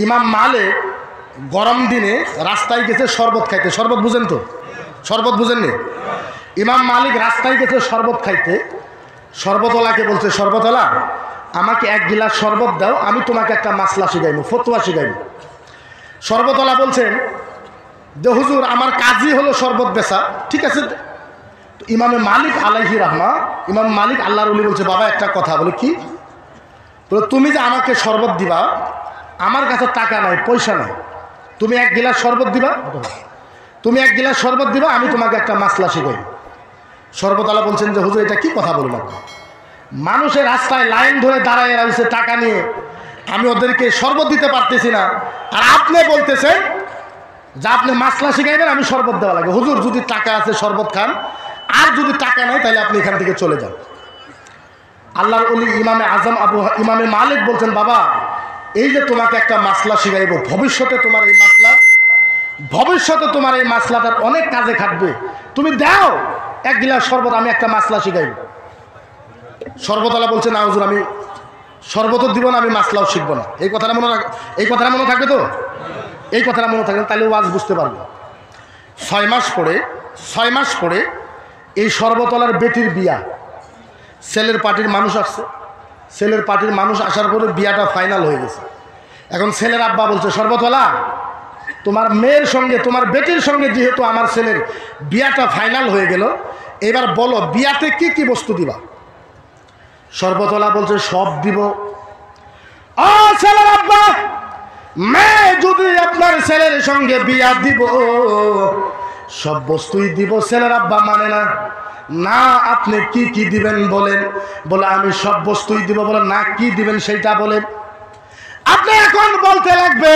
ইমাম মালিক গরম দিনে রাস্তায় গেছে শরবত খাইতে। শরবত বুঝেন তো? শরবত বুঝেননি? ইমাম মালিক রাস্তায় গেছে শরবত খাইতে। শরবতওয়ালাকে বলছে, শরবতওয়ালা আমাকে এক গিলাস শরবত দাও, আমি তোমাকে একটা মাসলা শিখাইব, ফতোয়া শিখাইব। শরবতওয়ালা বলছেন যে হুজুর আমার কাজই হলো শরবত বেচা। ঠিক আছে। ইমামে মালিক আলাইহি রাহমা, ইমাম মালিক আল্লাহর ওলি বলছে, বাবা একটা কথা। বলে কি? বলে তুমি যে আমাকে শরবত দিবা, আমার কাছে টাকা নাই, পয়সা নাই, তুমি এক গিলাস শরবত দিবা, তুমি এক গিলাস শরবত দিবা, আমি তোমাকে একটা মাসলা শিখাইব। শরবতওয়ালা বলছেন যে হুজুর এটা কি কথা বললেন? মানুষের রাস্তায় লাইন ধরে দাঁড়ায় রয়েছে টাকা নিয়ে, আমি ওদেরকে শরবত দিতে পারতেছি না, আর আপনি বলতেছেন যে আপনি মাসলা শিখাইবেন, আমি শরবত দেওয়া লাগে। হুজুর যদি টাকা আছে শরবত খান, আর যদি টাকা নাই তাহলে আপনি এখান থেকে চলে যান। আল্লাহর ওলি ইমামে আজম ইমামে মালিক বলছেন, বাবা এই যে তোমাকে একটা মাসলা শিখাইব, ভবিষ্যতে তোমার এই মাসলাটার অনেক কাজে খাটবে, তুমি দাও এক গিলাস শরবত, আমি একটা মাসলা শিখাইব। শরবতওয়ালা বলছে, না হুজুর আমি শরবতও দিব না, আমি মাসলাও শিখবো না। এই কথাটা মনে থাকবে তো? এই কথাটা মনে থাকবে, তাহলে ওয়াজ বুঝতে পারবো। 6 মাস পরে এই শরবতওয়ালার বেটির বিয়া। ছেলের পার্টির মানুষ আসছে, ছেলের পার্টির মানুষ আসার পরে বিয়াটা ফাইনাল হয়ে গেছে। এখন ছেলের আব্বা বলছে, শরবতওয়ালা তোমার মেয়ের সঙ্গে, তোমার বেটির সঙ্গে যেহেতু আমার ছেলের বিয়াটা ফাইনাল হয়ে গেল, এবার বলো বিয়াতে কি কি বস্তু দিবা? শরবতওয়ালা বলছে, সব দিব। ও ছেলের আব্বা, মেয়ে যদি আপনার ছেলের সঙ্গে বিয়া দিব, সব বস্তুই দিব। ছেলের আব্বা মানে না, না আপনি কি কি দিবেন বলেন। বলে আমি সব বস্তুই দিব। বলে না কি দিবেন সেইটা বলেন। আপনি এখন বলতে লাগবে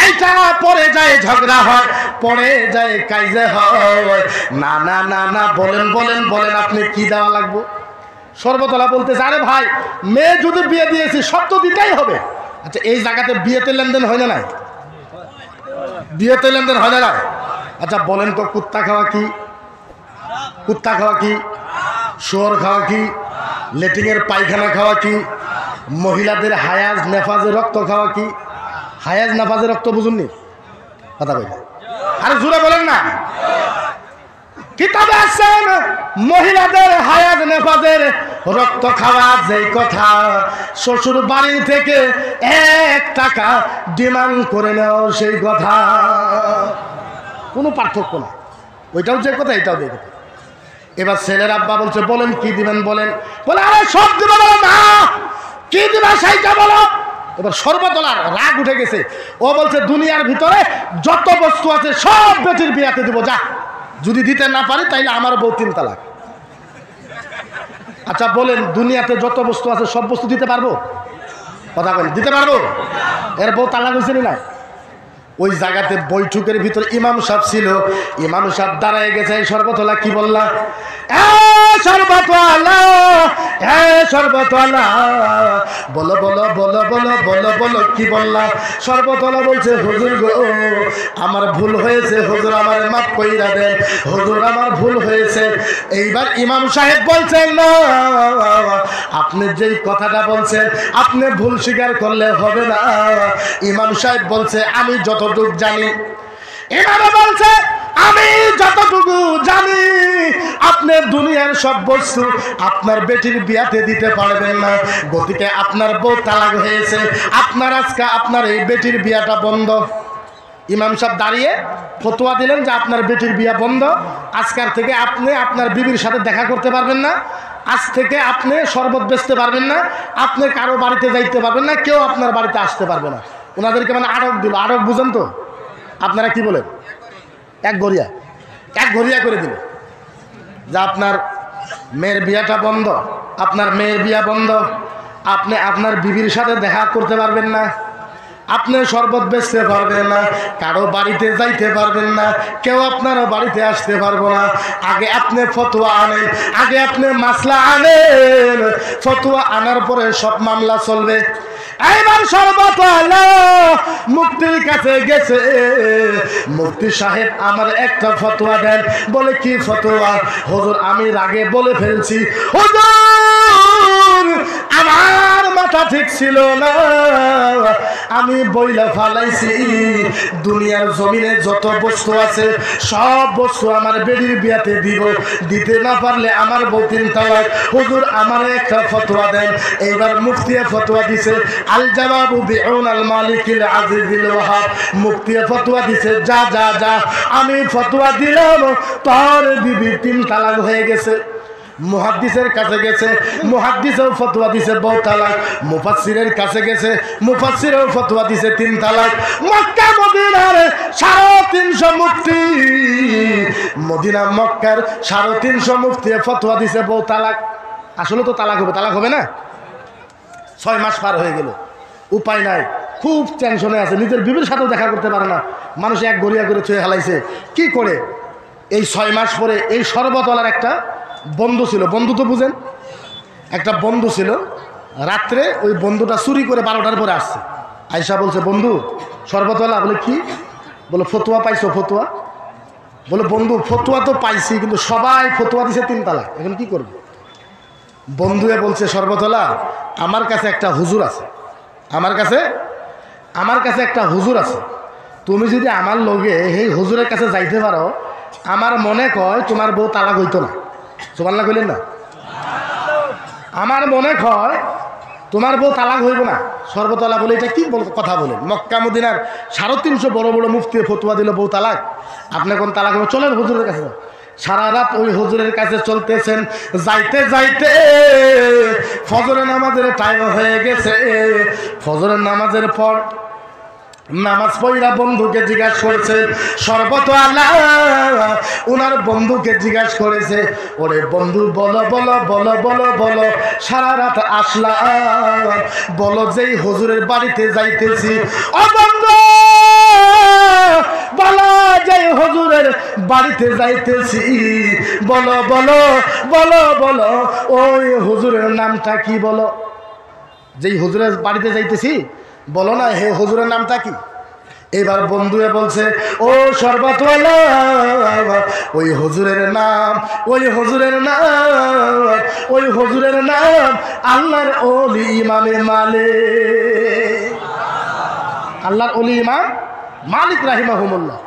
এইটা, পরে যায় ঝগড়া হয়, পরে যায় কাইজে হয়। না না না না, বলেন আপনি কি দেওয়া লাগবে। শরবতওয়ালা বলতেছে, আরে ভাই মেয়ে যদি বিয়ে দিয়েছি সব তো দিতেই হবে। আচ্ছা এই জায়গাতে বিয়েতে লেনদেন হয় না নাই? বিয়েতে লেনদেন হয় না? আচ্ছা বলেন তো, কুত্তা খাওয়া কি, শুয়োর খাওয়া কি, লেট্রিনের পায়খানা খাওয়া কি, মহিলাদের হায়াজ নেফাজে রক্ত খাওয়া কি? হায়াজ নেফাজে রক্ত বুঝুননি? কথা বলি, আরে জোরে বলেন না। কিতাবে আছেন মহিলাদের হায়াজ নেফাজের রক্ত খাওয়া যেই কথা, শ্বশুর বাড়ি থেকে 1 টাকা ডিমান্ড করে নেও সেই কথা। কোনো পার্থক্য না, ওইটাও যে কথা এটাও যে কথা। এবার ছেলের আব্বা বলছে, বলেন কি দিবেন বলেন। বলে আরে সব দিবে। বলে না কি দিবে সেইটা বলো। এবার শরবতওয়ালার রাগ উঠে গেছে। ও বলছে, দুনিয়ার ভিতরে যত বস্তু আছে সব বেটির বিয়াতে দিব, যা। যদি দিতে না পারি তাইলে আমার বউ 3 তালাক। আচ্ছা বলেন, দুনিয়াতে যত বস্তু আছে সব বস্তু দিতে পারবো? কথা বলেন, দিতে পারবো? এর বউ তালাক হয়েছে না? ওই জায়গাতে বৈঠকের ভিতরে ইমাম সাহেব ছিল। ইমাম সাহেব দাঁড়ায় গেছে। শরবতওয়ালা কি বললা? শরবতওয়ালা বলো কি বললা? শরবতওয়ালা বলছে, হুজুর গো আমার ভুল হয়েছে, হুজুর আমার মাফ কইরা দেন, হুজুর আমার ভুল হয়েছে। এইবার ইমাম সাহেব বলছেন, না আপনি যেই কথাটা বলছেন আপনি ভুল স্বীকার করলে হবে না। ইমাম সাহেব বলছে, আমি যতটুকু জানি, ইমাম বলছে আমি যতটুকু জানি, আপনি দুনিয়ার সব বস্তু আপনার বেটির বিয়াতে দিতে পারবেন না। গতিকে আপনার বউ তালাক হয়েছে, আপনার আজকে আপনার এই বেটির বিয়াটা বন্ধ। ইমাম সাহেব দাঁড়িয়ে ফতোয়া দিলেন যে আপনার বেটির বিয়া বন্ধ। আজকাল থেকে আপনি আপনার বিবির সাথে দেখা করতে পারবেন না, আজ থেকে আপনি শরবত বেচতে পারবেন না, আপনি কারো বাড়িতে যাইতে পারবেন না, কেউ আপনার বাড়িতে আসতে পারবে না। ওনাদেরকে মানে আটক দিল। আটক বুঝেন তো? আপনারা কি বলেন? এক ঘরিয়া করে দিল যে আপনার মেয়ের বিয়াটা বন্ধ, আপনার মেয়ের বিয়া বন্ধ, আপনি আপনার বিবির সাথে দেখা করতে পারবেন না, আপনি শরবত বেচতে পারবেন না, কারো বাড়িতে যাইতে পারবেন না, কেউ আপনার বাড়িতে আসতে পারবো না। আগে আপনি ফতোয়া আনেন, আগে আপনি মাসলা আনেন, ফতোয়া আনার পরে সব মামলা চলবে। এইবার শরবতওয়ালা মুফতির কাছে গেছে। মুফতি সাহেব আমার একটা ফতোয়া দেন। বলে কি ফতোয়া? হুজুর আমি রাগে বলে ফেলছি, হুজুর হুজুর আমার মাথা ঠিক ছিল না, আমি বইলা ফালাইছি দুনিয়ার জমিনে যত বস্তু আছে সব বস্তু আমার বেডির বিয়াতে দিব, দিতে না পারলে আমার বউ 3 তালাক। হুজুর আমার একটা ফতোয়া দেন। এইবার মুফতি ফতোয়া দিছে, আল জবাবু বিউন আল মালিকিল আজিজিল ওয়াহাব। মুফতি ফতোয়া দিছে, যা যা যা, আমি ফতোয়া দিলাম তোর বিবি 3 তালাক হয়ে গেছে। মুহাদ্দিসের কাছে গেছে, মুহাদ্দিসও ফতোয়া দিছে 2 তালাক। মুফাসসিরের কাছে গেছে, মুফাসসিরও ফতোয়া দিছে 3 তালাক। মক্কা মদিনার 350 মুফতি, মদিনা মক্কার 350 মুফতি ফতোয়া দিছে 2 তালাক। আসলে তো তালাক হবে, তালাক হবে না? 6 মাস পার হয়ে গেল, উপায় নাই, খুব টেনশনে আছে, নিজের বিবির সাথেও দেখা করতে পারে না, মানুষ এক গড়িয়া করে ছুঁয়ে হালাইছে। কি করে? এই 6 মাস পরে এই শরবতওয়ালার একটা বন্ধু ছিল, বন্ধু তো বুঝেন, একটা বন্ধু ছিল। রাত্রে ওই বন্ধুটা চুরি করে 12টার পরে আসছে, আয়সা বলছে, বন্ধু শরবতওয়ালা। বলে কি? বলে ফতোয়া পাইছো? ফতোয়া? বলে বন্ধু ফতোয়া তো পাইছি, কিন্তু সবাই ফতোয়া দিছে 3 তালাক, এখন কি করবো? বন্ধুয়ে বলছে, শরবতওয়ালা আমার কাছে একটা হুজুর আছে, আমার কাছে একটা হুজুর আছে, তুমি যদি আমার লগে এই হুজুরের কাছে যাইতে পারো, আমার মনে কয় তোমার বউ তালাক হইতো না। সুবহানাল্লাহ কইলেন না? আমার মনে কয় তোমার বউ তালাক হইব না। শরবতওয়ালা বলে, এটা কি কথা বলেন? মক্কা মদিনার 350 বড় বড় মুফতি ফতোয়া দিল বউ তালাক, আপনি কোন তালাক হবে? চলেন হুজুরের কাছে। সারা রাত ওই হুজুরের কাছে চলতেছেন, যাইতে যাইতে ফজরের নামাজের টাইম হয়ে গেছে। ফজরের নামাজের পর নামাজ পড়া বন্ধুকে জিজ্ঞাসা করেছে, শরবতওয়ালা ওনার বন্ধুকে জিজ্ঞাসা করেছে, ওরে বন্ধু বলো বলো বলো বলো বলো, সারা রাত আসলাম, বলো যেই হুজুরের বাড়িতে যাইতেছি। ও বন্ধু বলো, যেই হুজুরের বাড়িতে যাইতেছি, বলো বলো বলো বলো, ওই হুজুরের নামটা কি? বলো, যেই হুজুরের বাড়িতে যাইতেছি বলো না, হে হুজুরের নামটা কি? এবার বন্ধুয়ে বলছে, ও শরবতওয়ালা ওই হুজুরের নাম আল্লাহর ওলি ইমামে মালিক। আল্লাহর ওলি ইমাম মালিক রাহিমাহুমুল্লাহ।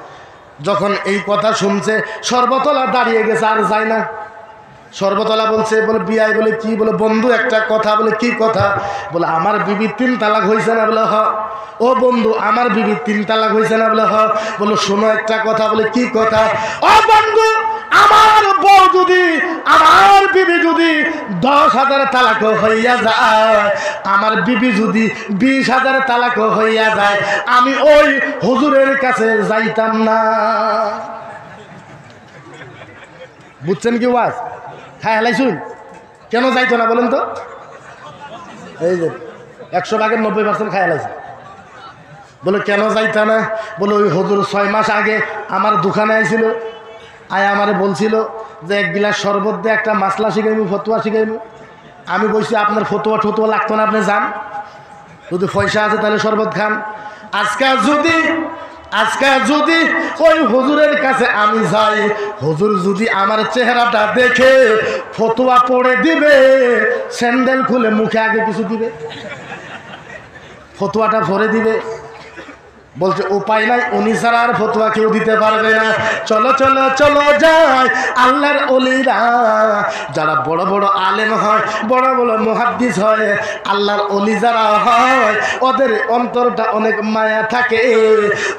যখন এই কথা শুনছে শরবতওয়ালা দাঁড়িয়ে গেছে, আর যায় না। শরবতওয়ালা বলছে, বলে বিয়াই। বলে কি? বলে বন্ধু একটা কথা। বলে কি কথা? বলে আমার বিবি 3 তালাক হয়েছে না? বলে হ। ও বন্ধু আমার বিবি 3 তালাক হয়েছে না? বলে হ। বলে শোনো একটা কথা। বলে কি কথা? ও বন্ধু আমার বউ যদি, আমার বিবি যদি 10,000 তালাক হইয়া যায়, আমার বিবি যদি 20,000 তালাক হইয়া যায়, আমি ওই হুজুরের কাছে যাইতাম না। বুঝছেন কি ওয়াজ? হ্যাঁ হেলাইছুন, কেন যাইতো না বলেন তো? এই যে 100 ভাগের 90% খাই হেলাইছে। বলে কেন যাইতা না? বলে ওই হুজুর 6 মাস আগে আমার দোকানে আইছিল, আয় আমারে বলছিল যে 1 গিলাস শরবত দিয়ে একটা মাসলা শিখাইমু, ফতোয়া শিখাইমু। আমি বলছি আপনার ফতোয়া ঠতোয়া লাগতো না, আপনি যান, যদি পয়সা আছে তাহলে শরবত খান। আজকে যদি ওই হুজুরের কাছে আমি যাই, হুজুর যদি আমার চেহারাটা দেখে ফতোয়া পড়ে দিবে, স্যান্ডেল খুলে মুখে আগে কিছু দিবে, ফতোয়াটা ভরে দিবে। বলছে উপায় নাই, উনি ছাড়া আর ফতোয়া কেউ দিতে পারবে না। চলো চলো চলো যাই। আল্লাহর ওলিরা যারা বড় বড় আলেম হয়, বড় বড় মুহাদ্দিস হয়, আল্লাহর ওলি যারা হয়, ওদের অন্তরটা অনেক মায়া থাকে,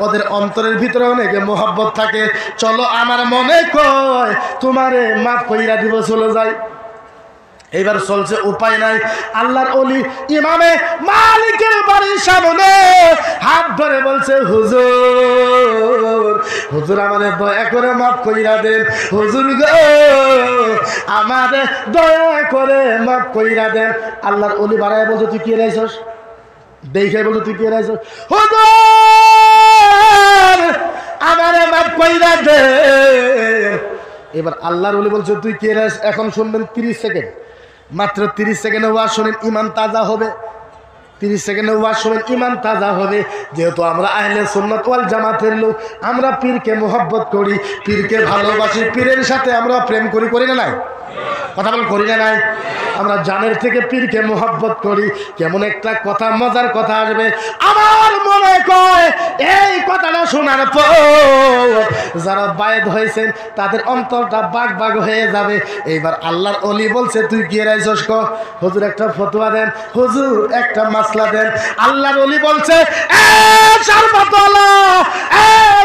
ওদের অন্তরের ভিতরে অনেক মোহাব্বত থাকে। চলো আমার মনে কয় তোমারে মাফ কইরা দিব, চলে যাই। এইবার চলছে, উপায় নাই। আল্লাহর ওলি ইমামে মালিকের বাড়ির সামনে হাত ধরে বলছে, হুজুর আমাদের দয়া করে মাফ কইরা দেন, হুজুর গো আমারে দয়া করে মাফ কইরা দেন। আল্লাহর ওলি বাড়ায় বলছে, তুই কি রাইছস? দেখে বলছে, তুই কি রাইছস? হুজুর আমারে মাফ কইরা দে। এবার আল্লাহর ওলি বলছে, তুই কি রাইছ? এখন শুনবেন 30 সেকেন্ড, মাত্র 30 সেকেন্ডে ওয়াজ শোনেন, ইমান তাজা হবে। 30 সেকেন্ডে ওয়াজ শোনেন, ইমান তাজা হবে। যেহেতু আমরা আহলে সুন্নাত ওয়াল জামাতের লোক, আমরা পীরকে মোহাব্বত করি, পীরকে ভালোবাসি, পীরের সাথে আমরা প্রেম করি, করি না নাই? কথা বল করি না নাই? আমরা জানের থেকে পীরকে মোহাব্বত করি। কেমন একটা কথা, মজার কথা আসবে, আমার মনে কয় এই কথাটা শোনার পর যারা বায়েদ হয়েছেন তাদের অন্তরটা বাগ বাগ হয়ে যাবে। এইবার আল্লাহর ওলি বলছে, তুই কি রাইছস ক? হুজুর একটা ফতোয়া দেন, হুজুর একটা মাসলা দেন। আল্লাহর ওলি বলছে, এ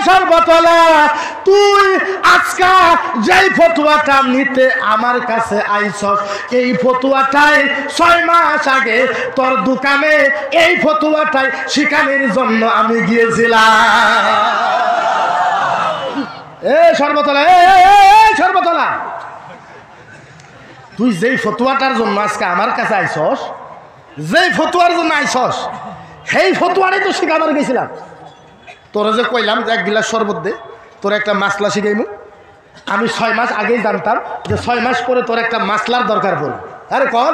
সর্বতলা, তুই আজকা যেই ফতোয়াটা নিতে আমার কাছে আইছস, এই ফতোয়াটাই 6 মাস আগে তোর দোকানে এই ফতোয়াটাই শিখানোর জন্য আমি গিয়েছিলাম। সর্বতলা, তুই যেই ফতোয়াটার জন্য আজকে আমার কাছে আইছস, যেই ফতোয়ার জন্য আইছস, সেই ফতোয়াটাই তো শিখাবার গেছিলাম। তোরা যে কইলাম যে 1 গিলাস শরবত দে, তোর একটা মাসলা শিখাইমু। আমি 6 মাস আগেই জানতাম যে 6 মাস পরে তোর একটা মাসলার দরকার পড়বে। আরে কর,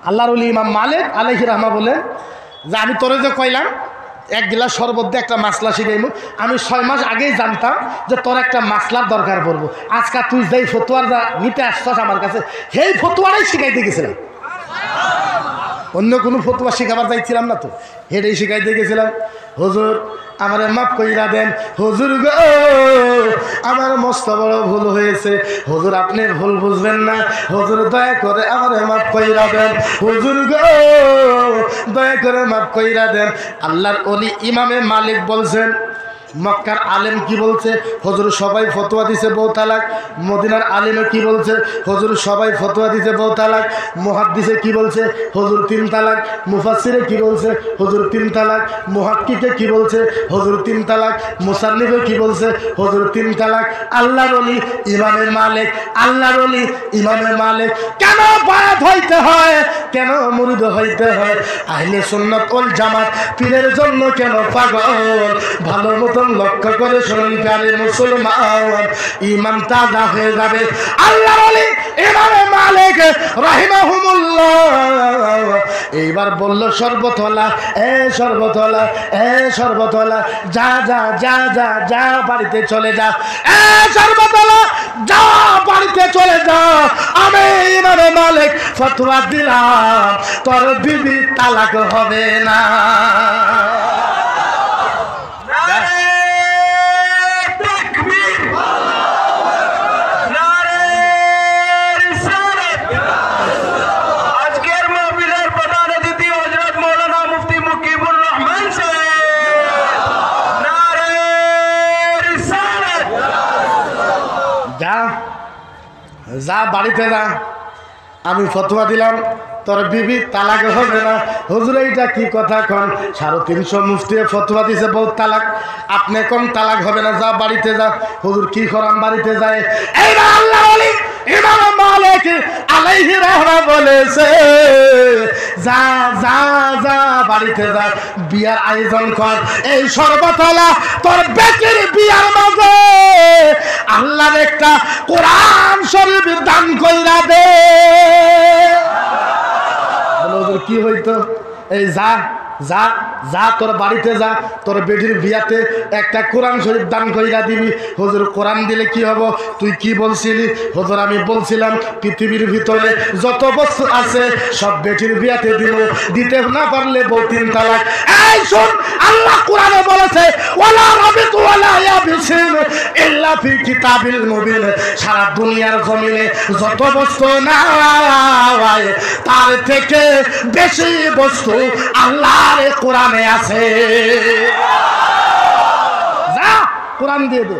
আল্লাহর ওলি ইমাম মালিক আলাইহি রাহমা বলেন যে আমি তোরে যে কইলাম 1 গিলাস শরবত দিয়ে একটা মাসলা শিখাইমু, আমি 6 মাস আগেই জানতাম যে তোর একটা মাসলার দরকার পড়বো। আজকে তুই যেই ফতোয়ার নিতে আসছস আমার কাছে, সেই ফতোয়াটাই শিখাইতে গেছিলাম। অন্য কোনো ফতোয়া শিখাবার চাইছিলাম না তো, হেঁটেই শিখাইতে গেছিলাম। হুজুর আমারে মাফ কইরা দেন, হুজুর গো আমার মস্ত বড় ভুল হয়েছে, হুজুর আপনি ভুল বুঝবেন না, হুজুর দয়া করে আমারে মাফ কইরা দেন, হুজুর গো দয়া করে মাফ কইরা দেন। আল্লাহর ওলি ইমামে মালিক বলছেন, মক্কার আলেম কি বলছে? হুজুর সবাই ফতোয়া দিছে বউ তালাক। মদিনার আলেমে কি বলছে? হুজুর সবাই ফতোয়া দিছে বউ তালাক। মুহাদ্দিসে কি বলছে? হুজুর 3 তালাক। মুফাসসিরে কি বলছে? হুজুর 3 তালাক। মুহাক্কিকে কি বলছে? হুজুর 3 তালাক। মুসান্নিফে কি বলছে? হুজুর 3 তালাক। আল্লাহর ওলি ইমামে মালিক, আল্লাহর ওলি ইমামে মালিক কেন বায়াত হইতে হয়, কেন মুরিদ হইতে হয়? আহলে সুন্নাত ওয়াল জামাত পীরের জন্য কেন পাগল? ভালো মতো লক্ষ্য করে শুনুন প্যারে মুসলমান, ঈমান তাজা হয়ে যাবে। আল্লাহর ওলি ইমামে মালিক রাহিমাহুমুল্লাহ এইবার বলল, সর্বতলা যা যা যা যা যা বাড়িতে চলে যা। সর্বতলা যা বাড়িতে চলে যা, আমি ইমামে মালিক ফতোয়া দিলাম তোর বিবি তালাক হবে না। যা বাড়িতে যা, আমি ফতোয়া দিলাম তোর বিবি তালাক হবে না। হুজুর এইটা কি কথা কন? 350 মুফতি ফতোয়া দিছে বউ তালাক, আপনি কোন তালাক হবে না? যা বাড়িতে যা। হুজুর কি করাম বাড়িতে যায়? এইবার আল্লাহর ওলি ইমাম মালিক আলাইহি রাহমা বলেছে, যা যা যা বাড়িতে যা, বিয়ার আয়োজন কর। এই সর্বতলা তোর বেটির বিয়ার মাঝে আল্লাহর একটা কোরআন শরীফ দান কইরা দে। কি হইতো? এই যা যা যা তোর বাড়িতে যা, তোর বেটির বিয়াতে একটা কোরআন শরীফ দান কইরা দিবি। হুজুর কোরআন দিলে কি হবো? তুই কি বলছিলি? হুজুর আমি বলছিলাম পৃথিবীর ভিতরে যত বস্তু আছে সব বেটির বিয়াতে দিব, দিতে না পারলে বউ 3 তালাক। এই শুন, আল্লাহ কোরআনে বলেছে, ওয়ালা রাবিতু ওয়ালা ইয়াবিসিন ইল্লা ফি কিতাবিল মুবিন। সারা দুনিয়ার জমিনে যত বস্তু নাই তার থেকে বেশি বস্তু আল্লাহ কোরআনে আছে। যা কোরআন দিয়ে দে।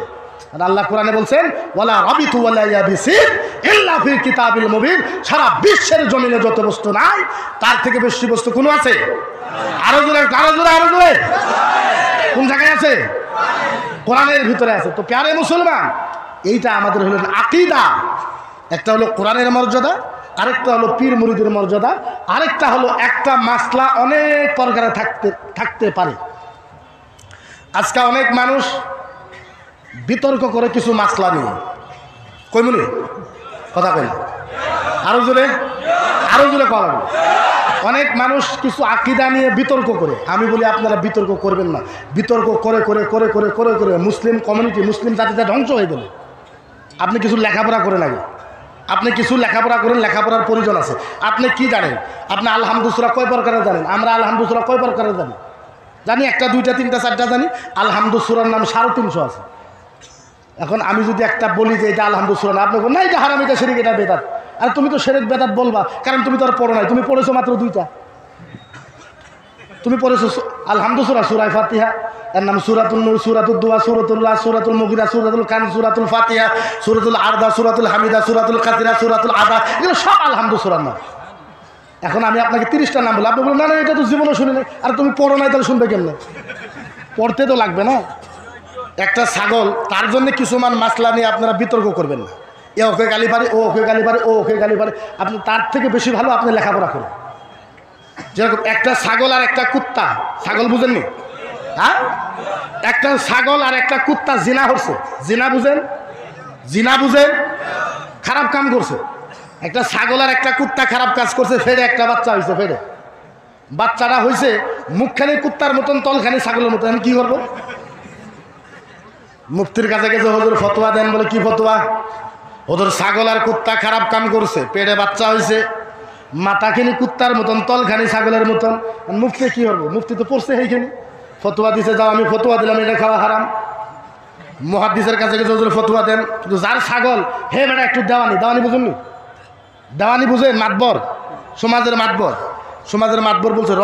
আল্লাহ কোরআনে বলছেন, ওয়ালা রাবিতু ওয়ালা ইয়াবিসিন ইল্লা ফি কিতাবিল মুবিন। সারা বিশ্বের জমিনে যত বস্তু নাই তার থেকে বেশি বস্তু কোন আছে? আরো জোরে, আরো জোরে, আরো জোরে। কোন জায়গায় আছে? কোরআনের ভিতরে আছে। তো প্যারে মুসলমান, এইটা আমাদের হলো আকীদা। একটা হলো কোরআনের মর্যাদা, আরেকটা হলো পীর মুরিদের মর্যাদা, আরেকটা হলো একটা মাসলা অনেক প্রকারে থাকতে পারে। আজকে অনেক মানুষ বিতর্ক করে কিছু মাসলা নিয়ে। কই মনে কথা কই, আরো জোরে, আরো জোরে করেন। অনেক মানুষ কিছু আকীদা নিয়ে বিতর্ক করে। আমি বলি আপনারা বিতর্ক করবেন না। বিতর্ক করে করে করে করে করে করে মুসলিম কমিউনিটি, মুসলিম জাতিটা ধ্বংস হয়ে গেল। আপনি কিছু লেখাপড়া করে লাগে, আপনি কিছু লেখাপড়া করেন, লেখাপড়ার প্রয়োজন আছে। আপনি কি জানেন? আপনি আলহামদুসুরা কয় প্রকারের জানেন? আমরা আলহামদুসুরা কয় প্রকারের জানি? জানি একটা, দুইটা, তিনটা, চারটা জানি। আলহামদুসুরার নাম 350 আছে। এখন আমি যদি একটা বলি যে এটা আলহামদুসুরা না, আপনি বলেন না এটা হারাম, এটা শিরক, এটা বেদাত। আর তুমি তো শিরক বেদাত বলবা, কারণ তুমি তো আর পড়ো নাই। তুমি পড়েছো মাত্র 2টা। তুমি পড়েছো আলহামদুসুরা, সূরা ফাতিহা, এর নাম সূরাতুল নূর, সূরাতুল দুয়া, সূরাতুল্লাহ, সূরাতুল মুগিরা, সূরাতুল কান, সূরাতুল ফাতিহা, সূরাতুল আরদা, সূরাতুল হামিদা, সূরাতুল কাসিরা, সূরাতুল আদা, এগুলো সব আলহামদুসুরার নাম। এখন আমি আপনাকে 30টা নাম বলি, আপনি বলুন না না এটা তো জীবনে শুনি নাই। আর তুমি পড়ো নাই, তাহলে শুনবে কেমনে? পড়তে তো লাগবে না। একটা ছাগল, তার জন্য কিছুমান মাসলা নিয়ে আপনারা বিতর্ক করবেন না। এ ওকে গালি পারে, ও ওকে গালি পারে, ও ওকে গালি পারে। আপনি তার থেকে বেশি ভালো আপনি লেখাপড়া করেন। যেরকম একটা ছাগল আর একটা কুত্তা, ছাগল বুঝেননি? হ্যাঁ, একটা ছাগল আর একটা কুত্তা জিনা করছে। জিনা বুঝেন? জিনা বুঝেন? খারাপ কাম করছে। একটা ছাগল আর একটা কুত্তা খারাপ কাজ করছে, ফেরে একটা বাচ্চা হয়েছে। ফেরে বাচ্চাটা হয়েছে মুখখানি কুত্তার মতন, তলখানি ছাগলের মতন। আমি কি করবো? মুফতির কাছে গেছে, হুজুর ফতোয়া দেন। বলে কি ফতোয়া? হুজুর ছাগল আর কুত্তা খারাপ কাম করছে, পেটে বাচ্চা হয়েছে, মাথাখানি কুত্তার মতন, তলখানি ছাগলের মতন। মুফতি কি করবো? মুফতি তো পড়ছে এইখানে, ফতোয়া দিছে। যাও, আমি ফতোয়া দিলাম এটা খাওয়া হারাম। মুহাদ্দিসের কাছে গেছে, হুজুর ফতোয়া দেন। কিন্তু যার ছাগল, হে বেটা একটু দেওয়ানি, দেওয়ানি বুঝুননি? দেওয়ানি বুঝেন? মাতবর, সমাজের মাতবর। সমাজের মাতবর বলছে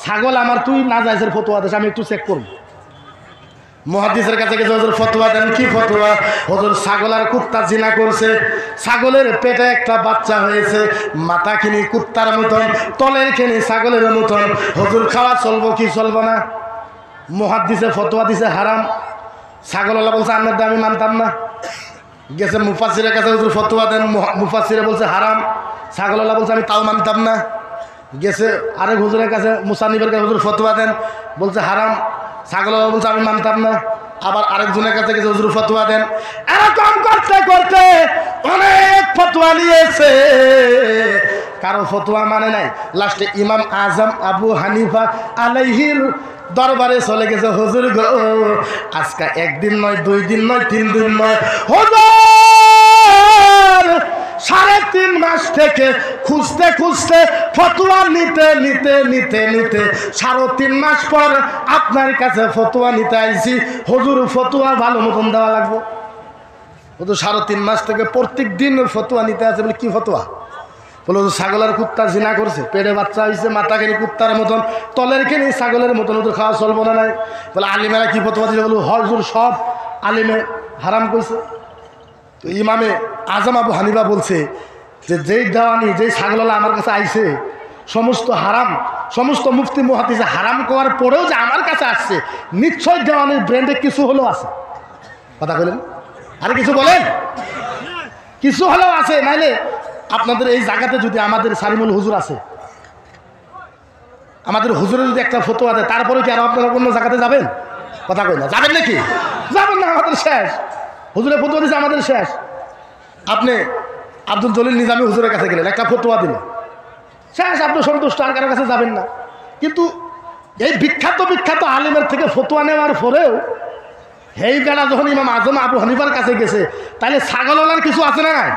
ছাগল আমার, তুই না যাইছের ফতোয়া দিস, আমি একটু চেক করবো। মুহাদ্দিসের কাছে গেছে, হুজুর ফতোয়া দেন। কি ফতোয়া? হুজুর ছাগল আর কুত্তা জিনা করছে, ছাগলের পেটে একটা বাচ্চা হয়েছে, মাথাখানি কুত্তার মতন, তলের খানি ছাগলের মতন। হুজুর খাওয়া চলবো কি চলবো না? মুহাদ্দিসে ফতোয়া দিছে হারাম। ছাগলওয়ালা বলছে আপনার আমি মানতাম না। গেছে মুফাসসিরের কাছে, হুজুর ফতোয়া দেন। মুফাসসিরে বলছে হারাম। ছাগলওয়ালা বলছে আমি তাও মানতাম না। গেছে আরেক হুজুরের কাছে, মুসান্নিফের কাছে, হুজুর ফতোয়া দেন। বলছে হারাম। ছাগলওয়ালা বলছে আমি মানতাম না। আবার আরেকজনের কাছে গেছে, হুজুর ফতোয়া দেন। এরকম করতে করতে অনেক ফতোয়া নিয়েছে, কারো ফতোয়া মানে নাই। লাস্টে ইমাম আজম আবু হানিফা আলাইহির দরবারে চলে গেছে। হুজুর গো, আজকে 1 দিন নয়, 2 দিন নয়, 3 দিন নয়, হুজুর 3.5 মাস থেকে খুঁজতে খুঁজতে, ফতোয়া নিতে নিতে নিতে নিতে 3.5 মাস পর আপনার কাছে ফতোয়া নিতে আইছি। হুজুর ফতোয়া ভালো মতন দেওয়া লাগবে। হুজুর 3.5 মাস থেকে প্রত্যেক দিন ফতোয়া নিতে আছে। বলে কি ফতোয়া? বলে ছাগল আর কুত্তা জিনা করছে, পেটে বাচ্চা হয়েছে, মাথাখানি কুত্তার মতন, তলের খানি ছাগলের মতন, ওদের খাওয়া চলবো না নাই। বলে আলিমেরা কি ফতোয়া দিলে? বলো হুজুর সব আলিমে হারাম কইছে। তো ইমামে আজম আবু হানিফা বলছে যে যেই দেওয়ানি, যেই ছাগলওয়ালা আমার কাছে আইছে, সমস্ত হারাম, সমস্ত মুফতি মুহাদ্দিসে হারাম করার পরেও যে আমার কাছে আসছে, নিশ্চয় দেওয়ানির ব্র্যান্ডে কিছু হলেও আছে। কথা বলেন, আরে কিছু বলেন, কিছু হলেও আছে। নাইলে আপনাদের এই জায়গাতে যদি আমাদের সালিমুল হুজুর আছে, আমাদের হুজুরে যদি একটা ফতোয়া দেয়, তারপরে কি আর আপনারা অন্য জায়গাতে যাবেন? কথা কই না, যাবেন নাকি? যাবেন না, আমাদের শেষ। হুজুরে ফতোয়া দিয়েছে, আমাদের শেষ। আপনি আব্দুল জলিল নিজামী হুজুরের কাছে গেলেন, একটা ফতোয়া দিলেন, শেষ, আপনি সন্তুষ্ট, আর কারো কাছে যাবেন না। কিন্তু এই বিখ্যাত বিখ্যাত আলিমের থেকে ফতোয়া নেওয়ার পরেও এই বেলা যখন ইমাম আজম আবু হানিফার কাছে গেছে, তাহলে ছাগলওয়ালার কিছু আছে না নাই?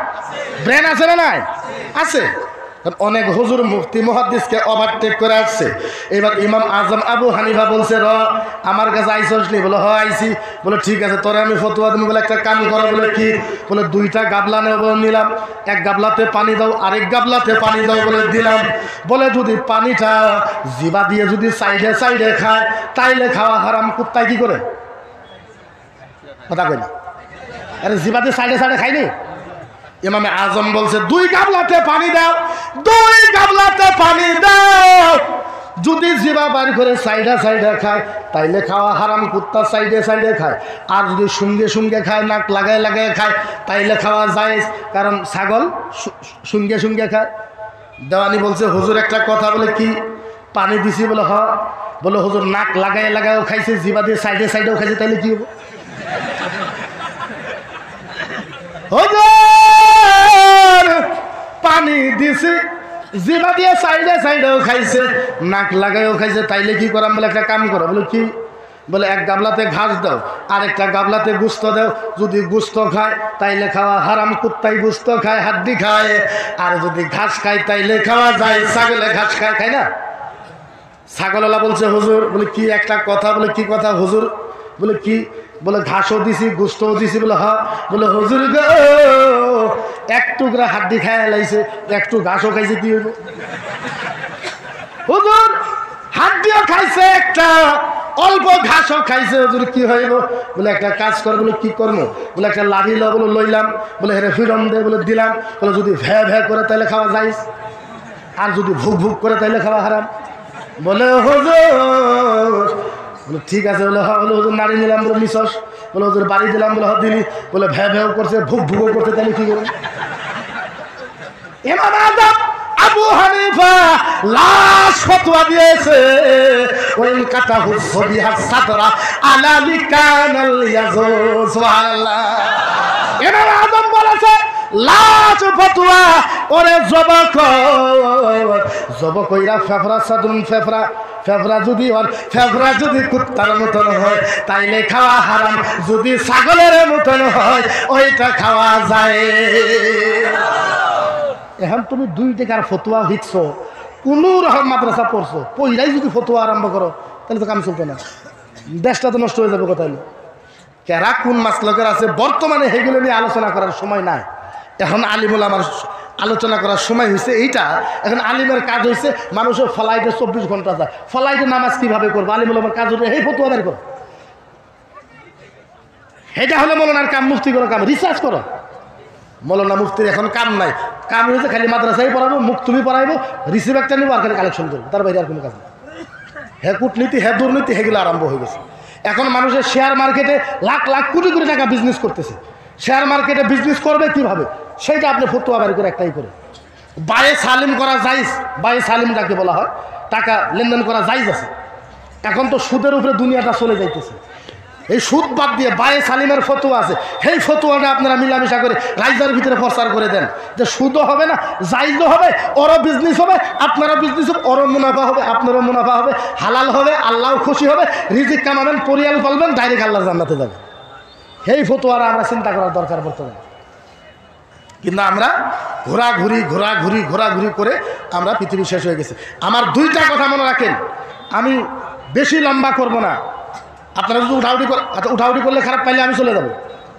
ব্রেন আছে না নাই? আছে। অনেক হুজুর মুফতি মুহাদ্দিসকে ওভারটেক করে আসছে। এবার ইমাম আজম আবু হানিফা বলছে, আমার কাছে আইসস নি? বলে হয় আইসি। বলে ঠিক আছে, তোরে আমি ফতোয়া দেবো। বলে একটা কাম করো। বলে কি? বলে 2টা গাবলা নিলাম, এক গাবলাতে পানি দাও, আরেক গাবলাতে পানি দাও। বলে দিলাম। বলে যদি পানিটা জিবা দিয়ে যদি সাইডে সাইডে খায়, তাইলে খাওয়া হারাম। কুত্তায় কি করে? কথা কই না, আরে জিবা দিয়ে সাইডে সাইডে খাইনি। ইমামে আজম বলছে 2 গাবলাতে পানি দাও, 2 গাবলাতে পানি দাও। যদি জিবা বার করে সাইডে সাইডে খায়, তাইলে খাওয়া হারাম। কুত্তা সাইডে সাইডে খায়। আর যদি সঙ্গে সঙ্গে খায়, নাক লাগায় লাগায় খায়, তাইলে খাওয়া জায়েজ, কারণ ছাগল সঙ্গে সঙ্গে খায়। দেওয়ানি বলছে, হুজুর একটা কথা। বলে কি? পানি দিছি। বলে হ। বলে হুজুর নাক লাগায় লাগায়ও খাইছে, জিবা দিয়ে সাইডে সাইডেও খাইছে, তাইলে কি হবে? হুজুর পানি দিছি, জিবা দিয়ে সাইডে সাইডেও খাইছে, নাক লাগায়ও খাইছে, তাইলে কি করাম? বলে একটা কাম করো। বলে কি? বলে এক গাবলাতে ঘাস দাও, আরেকটা গাবলাতে গুস্ত দাও। যদি গুস্ত খায় তাইলে খাওয়া হারাম, কুত্তাই গুস্ত খায়, হাড্ডি খায়। আর যদি ঘাস খায় তাইলে খাওয়া যায়। ছাগলে ঘাস খায়, খায় না? ছাগলওয়ালা বলছে হুজুর, বলে কি একটা কথা, বলে কি কথা হুজুর? বলে কি? বলে ঘাসও দিছি গুস্তও দিছি। বলে হ্যাঁ। বলে হুজুর গো, এক টুকরা হাড্ডি খায় লাইছে, একটু ঘাসও খাইছে, কি হইব? হুজুর হাড্ডিও খাইছে একটা, অল্প ঘাসও খাইছে, হুজুর কি হইব? বলে একটা কাজ কর। বলে কি করবো? বলে একটা লাঠি ল। বলে লইলাম। বলে হেরে ফিরম দে। বলে দিলাম। বলে যদি ভ্যা ভ্যা করে তাইলে খাওয়া যাইস, আর যদি ভুক ভুক করে তাইলে খাওয়া হারাম। বলে হুজুর, বলে ঠিক আছে। বলে হ্যাঁ। বলে হুজুর নাড়ি নিলাম। বলে নিছস? বলে হুজুর বাড়ি দিলাম। বলে হ্যাঁ দিলি। বলে ভ্যা ভ্যাও করছে, ভুক ভুকও করছে, তাহলে কি করবো? ইমাম আযম আবু হানিফা লাশ ফতোয়া দিয়েছে, ওই কাতাহু সবিহা সাদরা আলা লিকানাল ইয়াজুজ। সুবহানাল্লাহ। ইমাম আযম বলেছে লাশ ফতোয়া ওরে জবক কইরা ফেফরা সাদুন ফেফরা, ফেফরা যদি ওর ফেফরা যদি কুত্তার মতন হয় তাইলে খাওয়া হারাম, যদি ছাগলের মতন হয় ওইটা খাওয়া যায়। এখন তুমি 2 টাকার ফতোয়া হিচ্ছ, কোন রকম মাদ্রাসা পড়ছো, পইরাই যদি ফতোয়া আরম্ভ করো তাহলে তো কাম চলতো না, দেশটা তো নষ্ট হয়ে যাবে। কথা হলো কেরা কোন মাসলকের আছে বর্তমানে সেগুলো নিয়ে আলোচনা করার সময় নাই। এখন আলিমুল আমার আলোচনা করার সময় হয়েছে এইটা। এখন আলিমের কাজ হয়েছে মানুষের ফলাইটে 24 ঘন্টা যায়, ফলাইটে নামাজ কিভাবে করবো? আলিমুল আমার কাজ হচ্ছে এই ফতোয়া বের করো। এটা হলো মৌলানার কাম, মুফতি করো কাম, রিসার্চ করো। মৌলানা মুফতির এখন কাম নাই, কাম হয়েছে খালি মাদ্রাসায় পড়াবো, মুখ তুমি পড়াইবো, রিসিভ একটা নিবো আর খালি কালেকশন করবো, তার বাইরে আর কোনো কাজ নেই। হ্যাঁ কূটনীতি, হ্যাঁ দুর্নীতি, সেগুলো আরম্ভ হয়ে গেছে। এখন মানুষের শেয়ার মার্কেটে লাখ লাখ কোটি কোটি টাকা বিজনেস করতেছে। শেয়ার মার্কেটে বিজনেস করবে কিভাবে, সেইটা আপনি ফতোয়া বের করে একটাই করে। বায়ে সালিম করা যাইজ, বায়ে সালিম যাকে বলা হয়, টাকা লেনদেন করা যাইজ আছে। এখন তো সুদের উপরে দুনিয়াটা চলে যাইতেছে। এই সুদ বাদ দিয়ে বায়ে সালিমের ফতোয়া আছে, সেই ফতোয়াটা আপনারা মিলামিশা করে রাইজার ভিতরে প্রচার করে দেন যে সুদও হবে না, জাইজও হবে, ওরও বিজনেস হবে, আপনারও বিজনেস হবে, ওরও মুনাফা হবে, আপনারও মুনাফা হবে, হালাল হবে, আল্লাহও খুশি হবে, রিজিক কামাবেন, পরিয়াল পালবেন, ডাইরেক্ট আল্লাহ জান্নাতে যাবে। সেই ফতোয়ারা আমরা চিন্তা করার দরকার বর্তমানে। কিন্তু আমরা ঘোরাঘুরি করে আমরা পৃথিবী শেষ হয়ে গেছে। আমার 2টা কথা মনে রাখেন, আমি বেশি লম্বা করব না। আপনারা যদি উঠাউটি করলে খারাপ পাইলে আমি চলে যাব।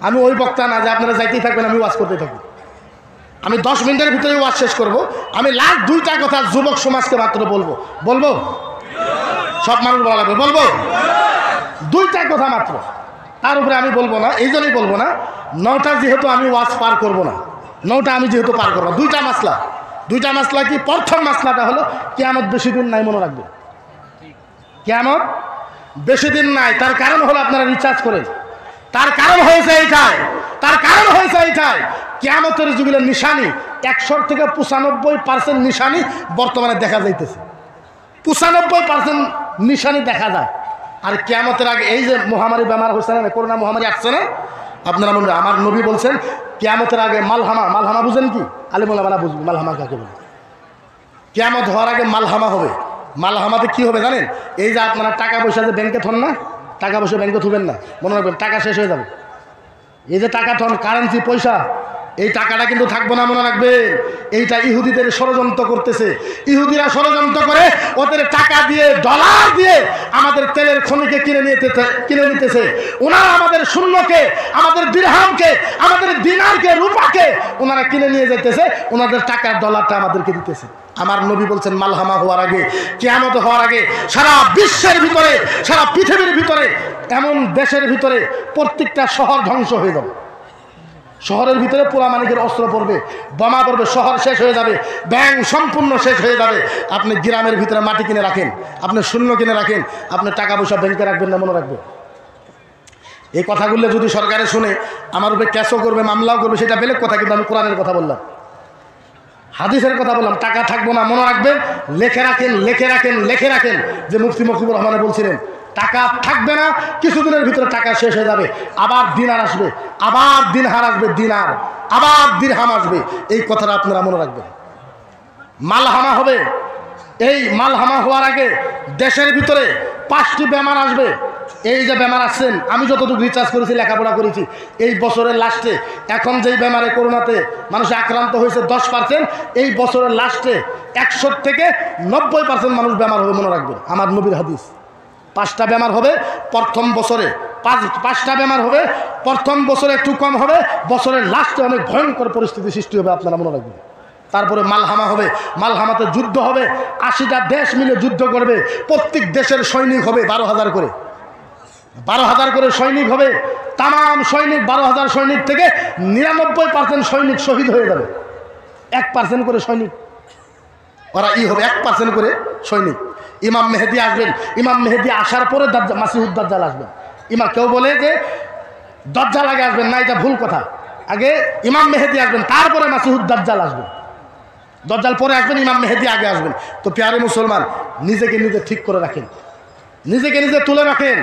আমি ওই বক্তা না যে আপনারা যাইতেই থাকবেন, আমি ওয়াজ করতেই থাকবো। আমি 10 মিনিটের ভিতরে ওয়াজ শেষ করব। আমি লাস্ট 2টা কথা যুবক সমাজকে মাত্র বলবো। সব মানুষ বলা লাগবে, বলবো 2টা কথা মাত্র, তার উপরে আমি বলবো না। এই জন্যই বলবো না, 9টা যেহেতু আমি ওয়াজ পার করব না, 9টা আমি যেহেতু পার করবো। 2টা মাসলা কি? প্রথম মাসলাটা হলো কিয়ামত বেশি দিন নাই, মনে রাখবে। কিয়ামত বেশি দিন নাই, তার কারণ হলো আপনারা রিচার্জ করেন। তার কারণ হয়েছে এইটাই, কিয়ামতের যুগের নিশানি 100 থেকে 95% নিশানি বর্তমানে দেখা যাইতেছে। 95% নিশানি দেখা যায়। আর কিয়ামতের আগে এই যে মহামারী বেমার হয়েছে না, করোনা মহামারী আসছে না, আপনারা মনে, আমার নবী বলছেন কিয়ামতের আগে মালহামা বুঝেন কি? আলিমুল্লাহ বুঝবেন মালহামা কাকে বলে। কিয়ামত হওয়ার আগে মালহামা হবে। মালহামাতে কি হবে জানেন? এই যে আপনারা টাকা পয়সা যে ব্যাংকে থন না, টাকা পয়সা ব্যাংকে থুবেন না, মনে রাখবেন টাকা শেষ হয়ে যাবে। এই যে টাকা থন, কারেন্সি পয়সা, এই টাকাটা কিন্তু থাকবো না, মনে রাখবেন। এইটা ইহুদিদের ষড়যন্ত্র করতেছে। ইহুদিরা ষড়যন্ত্র করে ওদের টাকা দিয়ে, ডলার দিয়ে আমাদের তেলের খনিকে কিনে নিতেছে। ওনারা আমাদের শূন্যকে, আমাদের দিরহামকে, আমাদের দিনারকে, রূপাকে ওনারা কিনে নিয়ে যেতেছে। ওনাদের টাকার ডলারটা আমাদেরকে দিতেছে। আমার নবী বলছেন মালহামা হওয়ার আগে, কিয়ামত হওয়ার আগে সারা বিশ্বের ভিতরে, সারা পৃথিবীর ভিতরে, এমন দেশের ভিতরে প্রত্যেকটা শহর ধ্বংস হয়ে যাবে। শহরের ভিতরে পোলামানিকের অস্ত্র পড়বে, বোমা পড়বে, শহর শেষ হয়ে যাবে, ব্যাংক সম্পূর্ণ শেষ হয়ে যাবে। আপনি গ্রামের ভিতরে মাটি কিনে রাখেন, আপনি শূন্য কিনে রাখেন, আপনি টাকা পয়সা ব্যাংকে রাখবেন না, মনে রাখবেন। এই কথাগুলো যদি সরকারে শুনে আমার উপরে ক্যাশও করবে, মামলাও করবে, সেটা বেলেগ কথা। কিন্তু আমি কোরআনের কথা বললাম, হাদিসের কথা বললাম। টাকা থাকবো না, মনে রাখবেন। লেখে রাখেন যে মুফতি মকিবুর রহমান বলছিলেন টাকা থাকবে না, কিছুদিনের ভিতরে টাকা শেষ হয়ে যাবে, আবার দিনার আসবে, আবার দিনহার আসবে, দিনার, আবার দিরহাম আসবে। এই কথাটা আপনারা মনে রাখবেন। মালহামা হবে। এই মালহামা হওয়ার আগে দেশের ভিতরে 5টি বেমার আসবে। এই যে বেমার আসছেন, আমি যতটুকু রিচার্জ করেছি, লেখাপড়া করেছি, এই বছরের লাস্টে এখন যেই বেমারে করোনাতে মানুষ আক্রান্ত হয়েছে 10%, এই বছরের লাস্টে 100 থেকে 90% মানুষ বেমার হবে। মনে রাখবেন আমার নবীর হাদিস। 5টা বেমার হবে প্রথম বছরে, 5টা বেমার হবে প্রথম বছরে, একটু কম হবে, বছরের লাস্টে অনেক ভয়ঙ্কর পরিস্থিতি সৃষ্টি হবে, আপনারা মনে রাখবেন। তারপরে মালহামা হবে, মালহামাতে যুদ্ধ হবে, 80টা দেশ মিলে যুদ্ধ করবে, প্রত্যেক দেশের সৈনিক হবে 12,000 করে, 12,000 করে সৈনিক হবে। তাম সৈনিক 12,000 সৈনিক থেকে 99% সৈনিক শহীদ হয়ে যাবে। 1% করে সৈনিক ওরা হবে, 1% করে সৈনিক। ইমাম মেহেদি আসবেন, ইমাম মেহেদি আসার পরে মাসিহুদ দাজ্জাল আসবেন। কেউ বলে যে দাজ্জাল আগে আসবেন, না, এটা ভুল কথা। আগে ইমাম মেহেদি আসবেন, তারপরে মাসিহুদ দাজ্জাল আসবেন। দাজ্জাল পরে আসবেন, ইমাম মেহেদি আগে আসবেন। তো প্যারে মুসলমান, নিজেকে নিজে ঠিক করে রাখেন, নিজেকে নিজে তুলে রাখেন।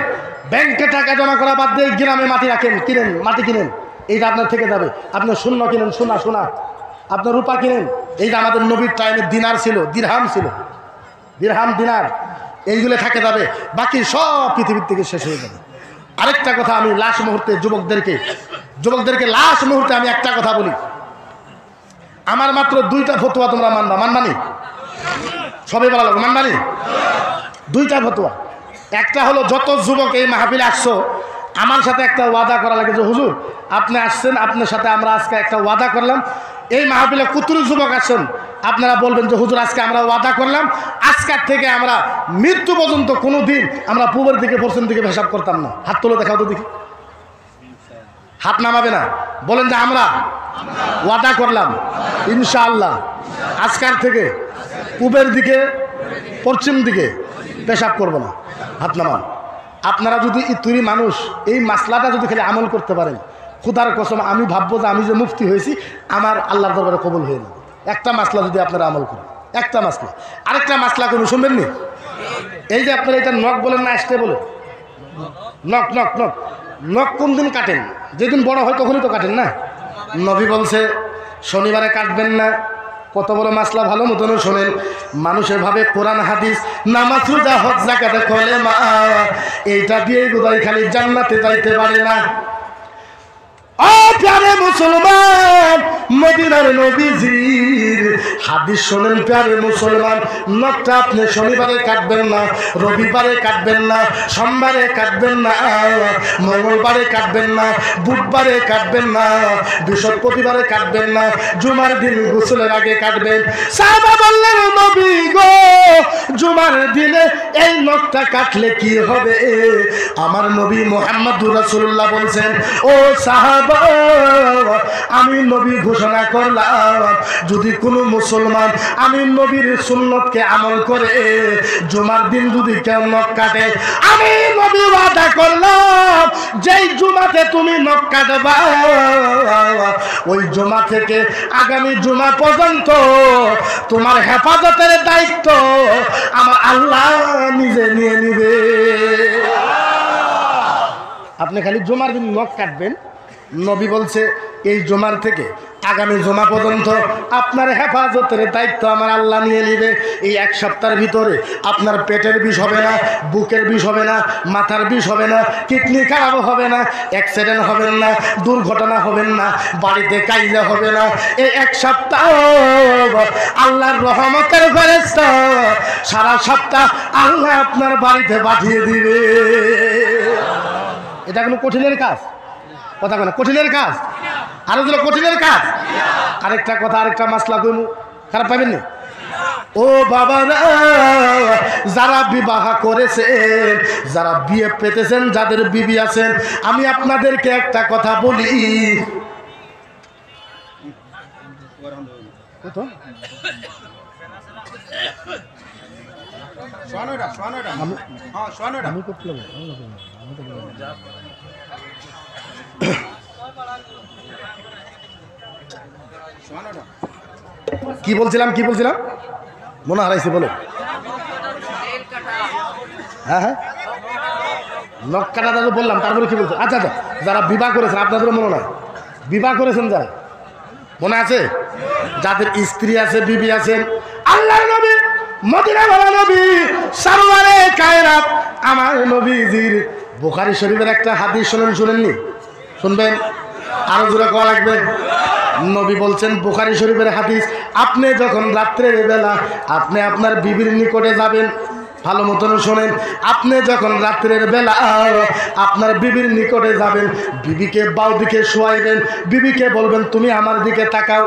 ব্যাংকে টাকা জমা করা বাদ দিয়ে গ্রামে মাটি রাখেন, কিনেন, মাটি কিনেন, এইটা আপনার থেকে যাবে। আপনার শূন্য কিনেন, সোনা, আপনার রূপা কিনেন। এইটা আমাদের নবীর টাইমে দিনার ছিল, দিরহাম ছিল, দিরহাম দিনার, এইগুলো থাকে যাবে। বাকি সব পৃথিবীর থেকে শেষ হয়ে যাবে। আরেকটা কথা আমি লাস্ট মুহূর্তে যুবকদেরকে লাস্ট মুহূর্তে আমি একটা কথা বলি। আমার মাত্র 2টা ফতোয়া তোমরা মানবানি? সবাই বলা লাগবে মানবানি? 2টা ফতোয়া। একটা হলো, যত যুবক এই মাহফিলে আসছো, আমার সাথে একটা ওয়াদা করা লাগে যে হুজুর আপনি আসছেন, আপনার সাথে আমরা আজকে একটা ওয়াদা করলাম। এই মাহফিলে কুতুরি যুবক আসছেন, আপনারা বলবেন যে হুজুর আজকে আমরা ওয়াদা করলাম, আজকের থেকে আমরা মৃত্যু পর্যন্ত কোনো দিন আমরা পূবের দিকে পশ্চিম দিকে পেশাব করতাম না। হাত তোলো, দেখাও তো দেখি, হাত নামাবে না। বলেন যে আমরা ওয়াদা করলাম ইনশাআল্লাহ আজকের থেকে পূবের দিকে পশ্চিম দিকে পেশাব করব না। হাত নামান। আপনারা যদি ইতুরি মানুষ এই মাসলাটা যদি খালি আমল করতে পারেন, খুদার কসম আমি ভাববো যে আমি যে মুফতি হয়েছি আমার আল্লাহর দরবারে কবুল হয়ে যাবে। একটা মাসলা যদি আপনারা আমল করেন, একটা মাসলা। আরেকটা মাসলা কোনো শুনবেন নি? এই যে আপনারা এটা নখ বলেন না আসতে বলে, নখ নখ নখ নখ কোন দিন কাটেন? যেদিন বড় হয় তখনই তো কাটেন না। নবী বলছে শনিবারে কাটবেন না। কত বড় মাসলা, ভালো মতন শোনেন। মানুষের ভাবে কোরআন হাদিস নামাজ রোজা হজ যাকাত কলেমা এইটা দিয়ে বোধহয় খালি জান্নাতে যাইতে পারে না। ও প্যারে মুসলমান, মদিনার নবীজির হাদিস শোনেন প্যারে মুসলমান। নখটা আপনি শনিবারে কাটবেন না, রবিবারে কাটবেন না, সোমবারে কাটবেন না, মঙ্গলবারে কাটবেন না, বুধবারে কাটবেন না, বৃহস্পতিবারে কাটবেন না, জুমার দিন গোসলের আগে কাটবেন। সাহাবা বললেন নবী গো, জুমার দিনে এই নখটা কাটলে কি হবে? আমার নবী মুহাম্মদুর রাসূলুল্লাহ বলছেন, ও সাহাবা আমি নবী ঘোষণা করলাম, যদি কোনো মুসলমান আমি নবীর সুন্নতকে আমল করে জুমার দিন যদি কেউ নখ কাটে, আমি নবী ওয়াদা করলাম যেই জুমাতে তুমি নখ কাটবা ওই জুমা থেকে আগামী জুমা পর্যন্ত তোমার হেফাজতের দায়িত্ব আমার আল্লাহ নিজে নিয়ে নিবে। আপনি খালি জুমার দিন নখ কাটবেন, নবী বলছে এই জুমার থেকে আগামী জুমা পর্যন্ত আপনার হেফাজতের দায়িত্ব আমার আল্লাহ নিয়ে নেবে। এই 1 সপ্তাহের ভিতরে আপনার পেটের বিষ হবে না, বুকের বিষ হবে না, মাথার বিষ হবে না, কিডনি খারাপ হবে না, অ্যাক্সিডেন্ট হবেন না, দুর্ঘটনা হবেন না, বাড়িতে কাইজা হবে না। এই 1 সপ্তাহ আল্লাহর রহমতের ফেরেশতা সারা সপ্তাহ আল্লাহ আপনার বাড়িতে পাঠিয়ে দিবে। এটা কোনো কঠিনের কাজ? কথা বলে কঠিনের কাজ? আরো যেন কঠিনের কাজ। আরেকটা কথা, আরেকটা মাসলা কইমু, খারাপ পাবেন না? ও বাবারা, যারা বিবাহ করেছেন, যারা বিয়ে পেতেছেন, যাদের বিবি আছেন, আমি আপনাদেরকে একটা কথা বলি। কি বলছিলাম মনে হারাইছে বলে? হ্যাঁ হ্যাঁ, নখ কাটা বললাম, তারপরে কি বলছে? আচ্ছা আচ্ছা, যারা বিবাহ করেছেন, আপনাদেরও মনে নয় বিবাহ করেছেন, যারা মনে আছে, যাদের স্ত্রী আছে, বিবি আছেন, আল্লাহর নবী মদিনাওয়ালা নবী সরওয়ারে কায়নাত আমার নবীজির বুখারী শরীফের একটা হাদিস শুনেননি? শুনবেন? আরো জোরে কোয়া লাগবে। নবী বলছেন বুখারী শরীফের হাদিস, আপনি যখন রাত্রের বেলা আপনি আপনার বিবির নিকটে যাবেন, ভালো মতন শোনেন, আপনি যখন রাত্রের বেলা আপনার বিবির নিকটে যাবেন, বিবিকে বাউ দিকে শোয়াইবেন, বিবিকে বলবেন তুমি আমার দিকে তাকাও।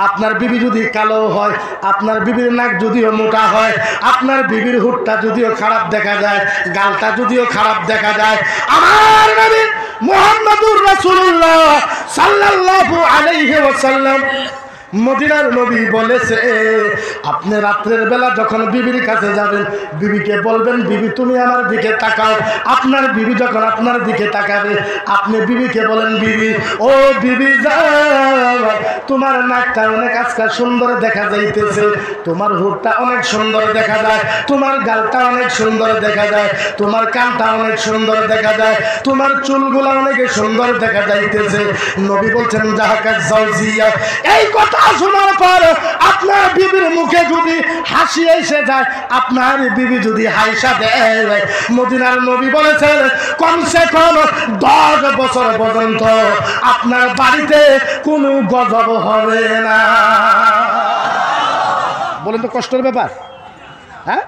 আপনার বিবি যদি কালো হয়, আপনার বিবির নাক যদিও মোটা হয়, আপনার বিবির হুটটা যদিও খারাপ দেখা যায়, গালটা যদিও খারাপ দেখা যায়, আমার নবী মুহাম্মদুর রাসূলুল্লাহ সাল্লাল্লাহু আলাইহি ওয়াসাল্লাম মদিনার নবী বলেছে, আপনি রাত্রের বেলা যখন বিবির কাছে যাবেন, বিবিকে বলবেন বিবি তুমি আমার দিকে তাকাও। আপনার বিবি যখন আপনার দিকে তাকাবে, আপনি বিবিকে বলেন বিবি, ও বিবি যাও, তোমার নাকটা অনেক আজকাল সুন্দর দেখা যাইতেছে, তোমার হুটটা অনেক সুন্দর দেখা যায়, তোমার গালটা অনেক সুন্দর দেখা যায়, তোমার কানটা অনেক সুন্দর দেখা যায়, তোমার চুলগুলা অনেক সুন্দর দেখা যাইতেছে। নবী বলছেন জাহাকাত জাওজিয়া। এই কথা শোনার পর আপনার বিবির মুখে যদি হাসি এসে যায়, আপনার বিবি যদি হাসা দেয়, মদিনার নবী বলেছেন কমসে কম 10 বছর পর্যন্ত আপনার বাড়িতে কোনো গজব হবে না। বলেন তো কষ্টের ব্যাপার, হ্যাঁ?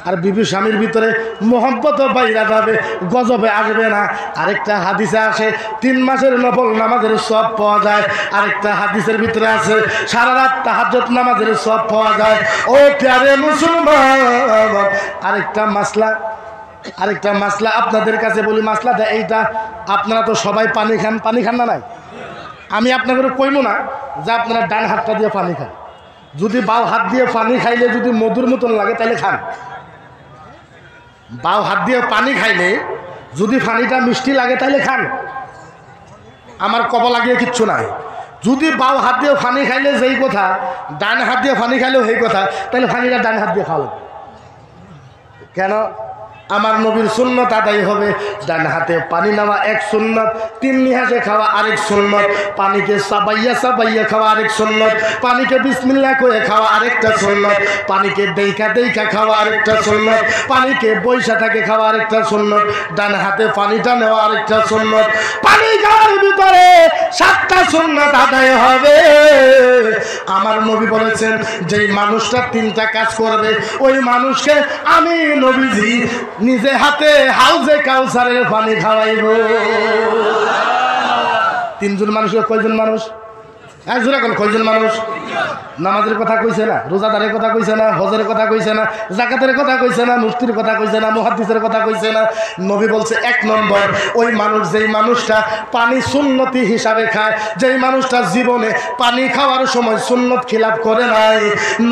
আর বিবি স্বামীর ভিতরে মোহাম্মত বাইরা যাবে, গজবে আসবে না। আরেকটা হাদিসে আসে 3 মাসের নফল নামাজের সওয়াব পাওয়া যায়। আরেকটা হাদিসের ভিতরে আছে সারা রাত তাহাজ্জুদ নামাজের সওয়াব পাওয়া যায়। ও প্যারে মুসলমান, আরেকটা মাসলা আপনাদের কাছে বলি, মাসলাটা এইটা, আপনারা তো সবাই পানি খান না নাই? আমি আপনাদের কইবো না যে আপনারা ডান হাতটা দিয়ে পানি খান, যদি বাও হাত দিয়ে পানি খাইলে যদি মধুর মতন লাগে তাহলে খান। বাও হাত দিয়ে পানি খাইলে যদি পানিটা মিষ্টি লাগে তাহলে খান, আমার কপা লাগিয়ে কিচ্ছু নাই। যদি বাও হাত দিয়ে পানি খাইলে যেই কথা, ডান হাত দিয়ে পানি খাইলেও সেই কথা, তাহলে পানিটা ডান হাত দিয়ে খাওয়া কেন? আমার নবীর সুন্নত আদায় হবে। ডান হাতে পানি নেওয়া এক সুন্নত, 3 নিহাসে খাওয়া আরেক সুন্নত, পানিকে সাবাইয়া খাওয়া আরেক সুন্নত, পানিকে বিসমিল্লাহ করে খাওয়া আরেকটা সুন্নত, পানিকে দেইখা খাওয়া আরেকটা সুন্নত, পানিকে বৈশা থাকে খাওয়া আরেকটা সুন্নত, ডান হাতে পানিটা নেওয়া আরেকটা সুন্নত। পানি খাওয়ার ভিতরে 7টা সুন্নত আদায় হবে। আমার নবী বলেছেন যেই মানুষটা 3টা কাজ করবে, ওই মানুষকে আমি নবীজি নিজে হাতে হাউজে কাউসারের পানি খাওয়াইব। 3 জন মানুষের কয়জন মানুষ? কয়জন মানুষ? নামাজের কথা কইছে না, রোজাদারের কথা কইছে না, হজের কথা কইছে না, যাকাতের কথা কইছে না, মুফতির কথা কইছে না, মুহাদ্দিসের কথা কইছে না। নবী বলছে 1 নম্বর, ওই মানুষ যেই মানুষটা পানি সুন্নতি হিসাবে খায়, যেই মানুষটা জীবনে পানি খাওয়ার সময় সুন্নত খিলাফ করে নাই,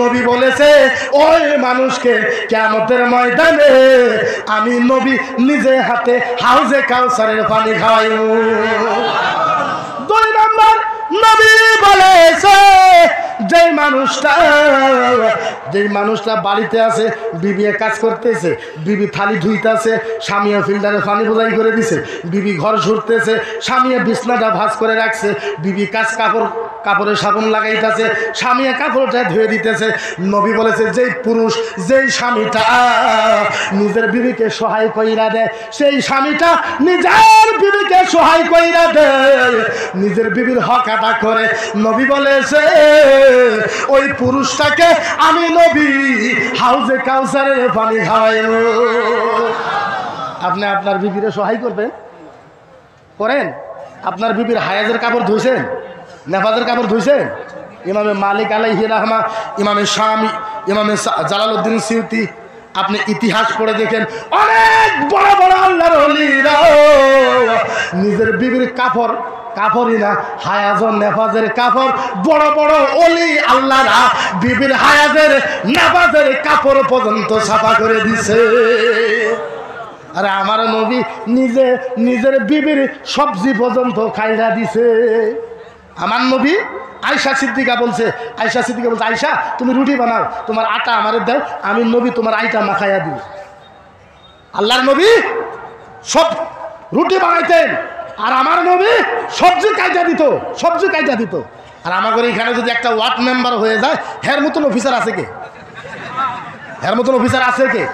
নবী বলেছে ওই মানুষকে কিয়ামতের ময়দানে আমি নবী নিজে হাতে হাউজে কাউসারের পানি খাওয়াইব। 2 নম্বর, নবী বলেছে যেই মানুষটা বাড়িতে আছে, বিবি কাজ করতেছে, বিবি থালি ধুইতেছে, স্বামীও ফিল্টারে পানি বোঝাই করে দিছে, বিবি ঘর ঝুড়তেছে, স্বামীও বিছনাটা ভাঁজ করে রাখছে, বিবি কাপড়ে সাবুন লাগাইতেছে, স্বামীও কাপড়টা ধুয়ে দিতেছে। নবী বলেছে যেই পুরুষ, যেই স্বামীটা নিজের বিবিকে সহায় কইরা দেয়, সেই স্বামীটা নিজের বিবিকে সহায় কইরা দেয়, নিজের বিবির হক আদা করে, নবী বলেছে ওই পুরুষটাকে আমি নবী হাউজে কাউসারের পানি খাওয়াইব। আপনি আপনার বিবিরে সহায় করেন? আপনার বিবির হায়াজের কাপড় ধুইছেন, নেফাজের কাপড় ধুইছেন? ইমামে মালিক আলাইহির রাহমা, ইমামে শামি, ইমামে জালালউদ্দিন সিউতি, আপনি ইতিহাস পড়ে দেখেন, অনেক বড় বড় আল্লাহর ওলিরা নিজের বিবির কাপড়ই না, হায়াজ ও নেফাজের কাপড়, বড় বড় ওলি আল্লাহরা বিবির হায়াজের নেফাজের কাপড় পর্যন্ত সাফা করে দিছে। আরে আমার নবী নিজের বিবির সবজি পর্যন্ত খাইরা দিছে। আমার নবী আয়েশা সিদ্দিকা বলছে, আয়েশা তুমি রুটি বানাও, তোমার আটা আমারে দাও, আমি নবী তোমার আইটা মাখাইয়া দিব। আল্লাহর নবী সব রুটি বানাইতেন, আর আমার নবী সবজি কাইটা দিত। আর আমাদের এখানে যদি একটা ওয়ার্ড মেম্বার হয়ে যায়, হের মতন অফিসার আছে কে? এর মতন অফিসার আছে কে?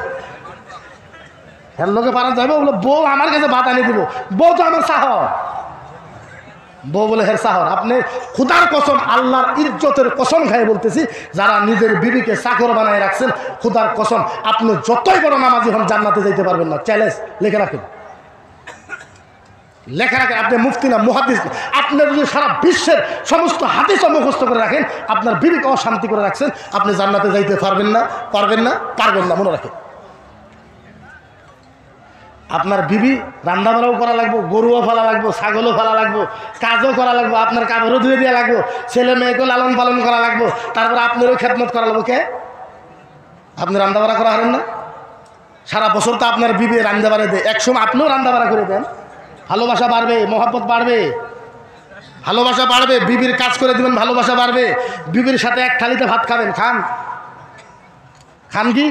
এর লোকে পারা যাবে বলে বউ আমার কাছে ভাত আনি দিব, বউ তো আমার সাহর, বউ বলে হের সাহর। আপনি খুদার কসম, আল্লাহর ইজ্জতের কসম খাই বলতেছি, যারা নিজের বিবিকে চাকর বানায় রাখছেন, খুদার কসম আপনি যতই বড় নামাজি হন জান্নাতে যাইতে পারবেন না। চ্যালেঞ্জ লিখে রাখেন, লেখা রাখেন। আপনি মুফতি না, মুহাদ্দিস না, আপনি যদি সারা বিশ্বের সমস্ত হাদিসও মুখস্থ করে রাখেন, আপনার বিবিকে অশান্তি করে রাখছেন, আপনি জান্নাতে যাইতে পারবেন না, পারবেন না, পারবেন না, মনে রাখেন। আপনার বিবি রান্না বাড়াও করা লাগবো, গরুও ফেলা লাগবো, ছাগলও ফেলা লাগবো, কাজও করা লাগবো, আপনার কাপড়ও ধুয়ে দেওয়া লাগবো, ছেলে মেয়েকেও লালন পালন করা লাগবো, তারপর আপনারও খেদমত করা লাগবো। কে? আপনি রান্না বাড়া করা হারেন না? সারা বছর তো আপনার বিবি রান্না বাড়া দেয়, একসময় আপনিও রান্না বাড়া করে দেন। ভালোবাসা বাড়বে, মহব্বত বাড়বে, ভালোবাসা বাড়বে, বিবির কাজ করে দিবেন, ভালোবাসা বাড়বে। বিবির সাথে এক থালিতে ভাত খাবেন, খান খান কি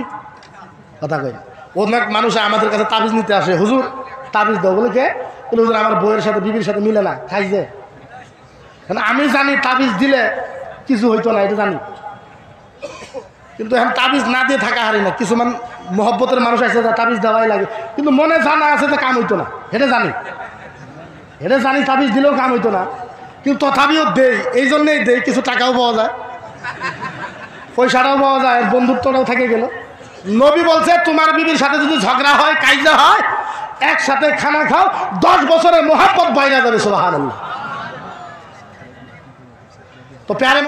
কথা কই। অনেক মানুষ আমাদের কাছে তাবিজ নিতে আসে, হুজুর তাবিজ দাও, বলে কে? হুজুর আমার বউয়ের সাথে বিবির সাথে মিলে না, খাই যে। আমি জানি তাবিজ দিলে কিছু হইতো না, এটা জানি, কিন্তু এখন তাবিজ না দিয়ে থাকা হারি না। কিছু মহব্বতের মানুষ আছে যা তাবিজ দেওয়াই লাগে, কিন্তু মনে জানা আছে যে কাম হইতো না, এটা জানি, এটা জানি তাবিজ দিলেও কাম হইতো না, কিন্তু তথাপিও দেই, এই জন্যেই দেই। কিছু টাকাও পাওয়া যায়, পয়সাটাও পাওয়া যায়, বন্ধুত্বটাও থেকে গেল। নবী বলছে তোমার বিবির সাথে যদি ঝগড়া হয়, কাইজা হয়, একসাথে খানা খাও, 10 বছরের মহব্বত বাইরে যাবে। সুবহানাল্লাহ। তো প্যারে